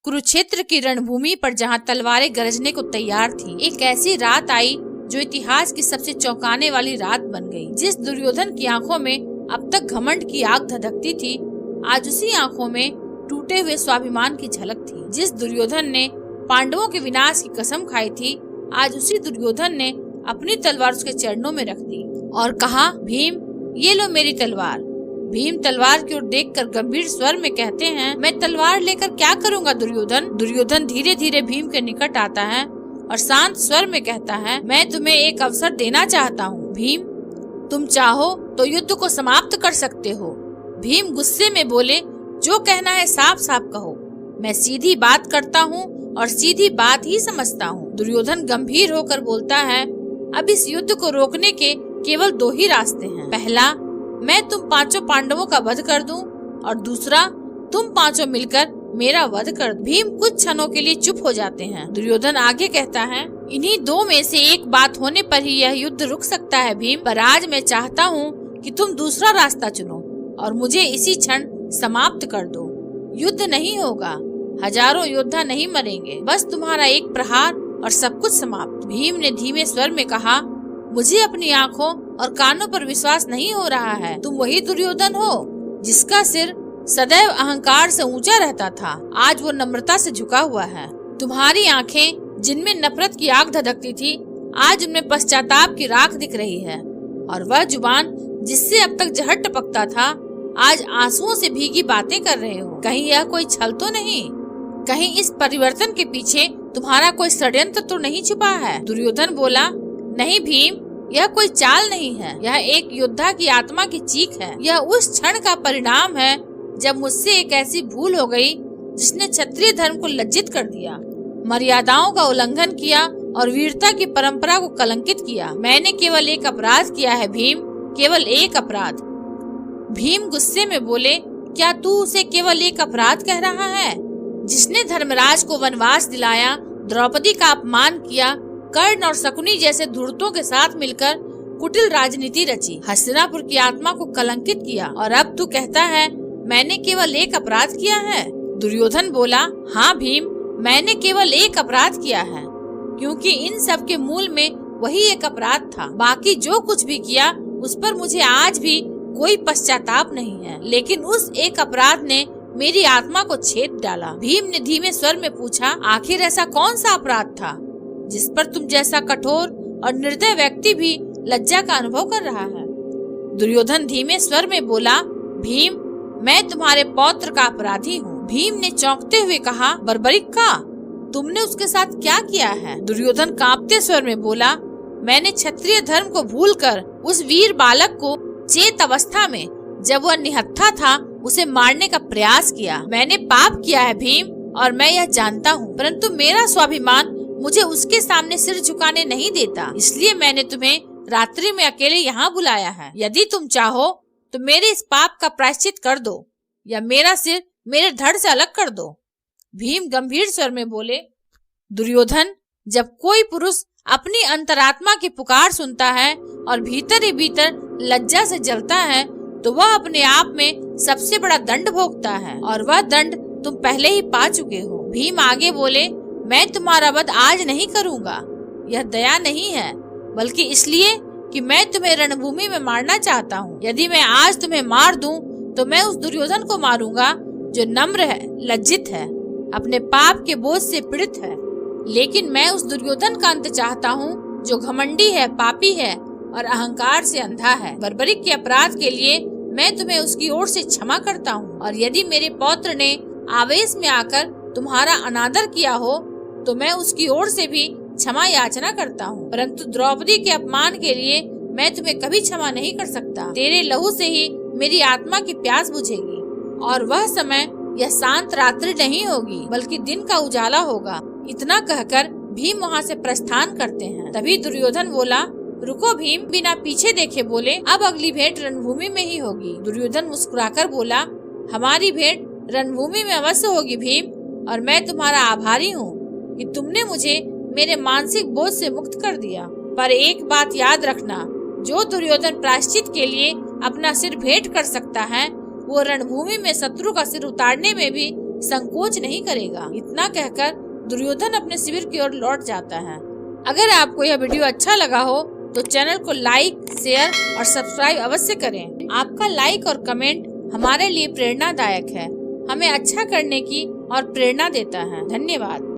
कुरुक्षेत्र की रणभूमि पर जहाँ तलवारें गरजने को तैयार थी, एक ऐसी रात आई जो इतिहास की सबसे चौंकाने वाली रात बन गई। जिस दुर्योधन की आंखों में अब तक घमंड की आग धधकती थी, आज उसी आंखों में टूटे हुए स्वाभिमान की झलक थी। जिस दुर्योधन ने पांडवों के विनाश की कसम खाई थी, आज उसी दुर्योधन ने अपनी तलवार उसके चरणों में रख दी और कहा, भीम ये लो मेरी तलवार। भीम तलवार की ओर देखकर गंभीर स्वर में कहते हैं, मैं तलवार लेकर क्या करूंगा दुर्योधन। दुर्योधन धीरे धीरे भीम के निकट आता है और शांत स्वर में कहता है, मैं तुम्हें एक अवसर देना चाहता हूँ भीम, तुम चाहो तो युद्ध को समाप्त कर सकते हो। भीम गुस्से में बोले, जो कहना है साफ साफ कहो, मैं सीधी बात करता हूँ और सीधी बात ही समझता हूँ। दुर्योधन गंभीर होकर बोलता है, अब इस युद्ध को रोकने के केवल दो ही रास्ते हैं। पहला, मैं तुम पांचों पांडवों का वध कर दूं और दूसरा, तुम पांचों मिलकर मेरा वध कर दो। भीम कुछ क्षणों के लिए चुप हो जाते हैं। दुर्योधन आगे कहता है, इन्हीं दो में से एक बात होने पर ही यह युद्ध रुक सकता है भीम, पर आज मैं चाहता हूँ कि तुम दूसरा रास्ता चुनो और मुझे इसी क्षण समाप्त कर दो। युद्ध नहीं होगा, हजारों योद्धा नहीं मरेंगे, बस तुम्हारा एक प्रहार और सब कुछ समाप्त। भीम ने धीमे स्वर में कहा, मुझे अपनी आंखों और कानों पर विश्वास नहीं हो रहा है। तुम वही दुर्योधन हो जिसका सिर सदैव अहंकार से ऊंचा रहता था, आज वो नम्रता से झुका हुआ है। तुम्हारी आंखें जिनमें नफरत की आग धधकती थी, आज उनमें पश्चाताप की राख दिख रही है, और वह जुबान जिससे अब तक जहर टपकता था, आज आंसुओं से भीगी बातें कर रहे हो। कहीं यह कोई छल तो नहीं? कहीं इस परिवर्तन के पीछे तुम्हारा कोई षड्यंत्र तो नहीं छुपा है? दुर्योधन बोला, नहीं भीम, यह कोई चाल नहीं है, यह एक योद्धा की आत्मा की चीख है। यह उस क्षण का परिणाम है जब मुझसे एक ऐसी भूल हो गई जिसने क्षत्रिय धर्म को लज्जित कर दिया, मर्यादाओं का उल्लंघन किया और वीरता की परंपरा को कलंकित किया। मैंने केवल एक अपराध किया है भीम, केवल एक अपराध। भीम गुस्से में बोले, क्या तू उसे केवल एक अपराध कह रहा है? जिसने धर्मराज को वनवास दिलाया, द्रौपदी का अपमान किया, कर्ण और शकुनी जैसे धूर्तों के साथ मिलकर कुटिल राजनीति रची, हस्तिनापुर की आत्मा को कलंकित किया, और अब तू कहता है मैंने केवल एक अपराध किया है? दुर्योधन बोला, हाँ भीम, मैंने केवल एक अपराध किया है, क्योंकि इन सब के मूल में वही एक अपराध था। बाकी जो कुछ भी किया उस पर मुझे आज भी कोई पश्चाताप नहीं है, लेकिन उस एक अपराध ने मेरी आत्मा को छेद डाला। भीम ने धीमे स्वर में पूछा, आखिर ऐसा कौन सा अपराध था जिस पर तुम जैसा कठोर और निर्दय व्यक्ति भी लज्जा का अनुभव कर रहा है? दुर्योधन धीमे स्वर में बोला, भीम, मैं तुम्हारे पौत्र का अपराधी हूँ। भीम ने चौंकते हुए कहा, बर्बरिक का? तुमने उसके साथ क्या किया है? दुर्योधन कांपते स्वर में बोला, मैंने क्षत्रिय धर्म को भूलकर उस वीर बालक को चेत अवस्था में, जब वह निहत्था था, उसे मारने का प्रयास किया। मैंने पाप किया है भीम, और मैं यह जानता हूँ, परंतु मेरा स्वाभिमान मुझे उसके सामने सिर झुकाने नहीं देता। इसलिए मैंने तुम्हें रात्रि में अकेले यहाँ बुलाया है। यदि तुम चाहो तो मेरे इस पाप का प्रायश्चित कर दो, या मेरा सिर मेरे धड़ से अलग कर दो। भीम गंभीर स्वर में बोले, दुर्योधन, जब कोई पुरुष अपनी अंतरात्मा की पुकार सुनता है और भीतर ही भीतर लज्जा से जलता है, तो वह अपने आप में सबसे बड़ा दंड भोगता है, और वह दंड तुम पहले ही पा चुके हो। भीम आगे बोले, मैं तुम्हारा वध आज नहीं करूंगा। यह दया नहीं है, बल्कि इसलिए कि मैं तुम्हें रणभूमि में मारना चाहता हूँ। यदि मैं आज तुम्हें मार दूं, तो मैं उस दुर्योधन को मारूंगा जो नम्र है, लज्जित है, अपने पाप के बोझ से पीड़ित है। लेकिन मैं उस दुर्योधन का अंत चाहता हूँ जो घमंडी है, पापी है और अहंकार से अंधा है। बर्बरिक के अपराध के लिए मैं तुम्हें उसकी ओर से क्षमा करता हूँ, और यदि मेरे पौत्र ने आवेश में आकर तुम्हारा अनादर किया हो, तो मैं उसकी ओर से भी क्षमा याचना करता हूँ। परंतु द्रौपदी के अपमान के लिए मैं तुम्हें कभी क्षमा नहीं कर सकता। तेरे लहू से ही मेरी आत्मा की प्यास बुझेगी, और वह समय यह शांत रात्रि नहीं होगी, बल्कि दिन का उजाला होगा। इतना कहकर भीम वहाँ से प्रस्थान करते हैं। तभी दुर्योधन बोला, रुको भीम। बिना पीछे देखे बोले, अब अगली भेंट रणभूमि में ही होगी। दुर्योधन मुस्कुराकर बोला, हमारी भेंट रणभूमि में अवश्य होगी भीम, और मैं तुम्हारा आभारी हूँ कि तुमने मुझे मेरे मानसिक बोझ से मुक्त कर दिया। पर एक बात याद रखना, जो दुर्योधन प्रायश्चित के लिए अपना सिर भेंट कर सकता है, वो रणभूमि में शत्रु का सिर उतारने में भी संकोच नहीं करेगा। इतना कहकर दुर्योधन अपने शिविर की ओर लौट जाता है। अगर आपको यह वीडियो अच्छा लगा हो तो चैनल को लाइक, शेयर और सब्सक्राइब अवश्य करें। आपका लाइक और कमेंट हमारे लिए प्रेरणादायक है, हमें अच्छा करने की और प्रेरणा देता है। धन्यवाद।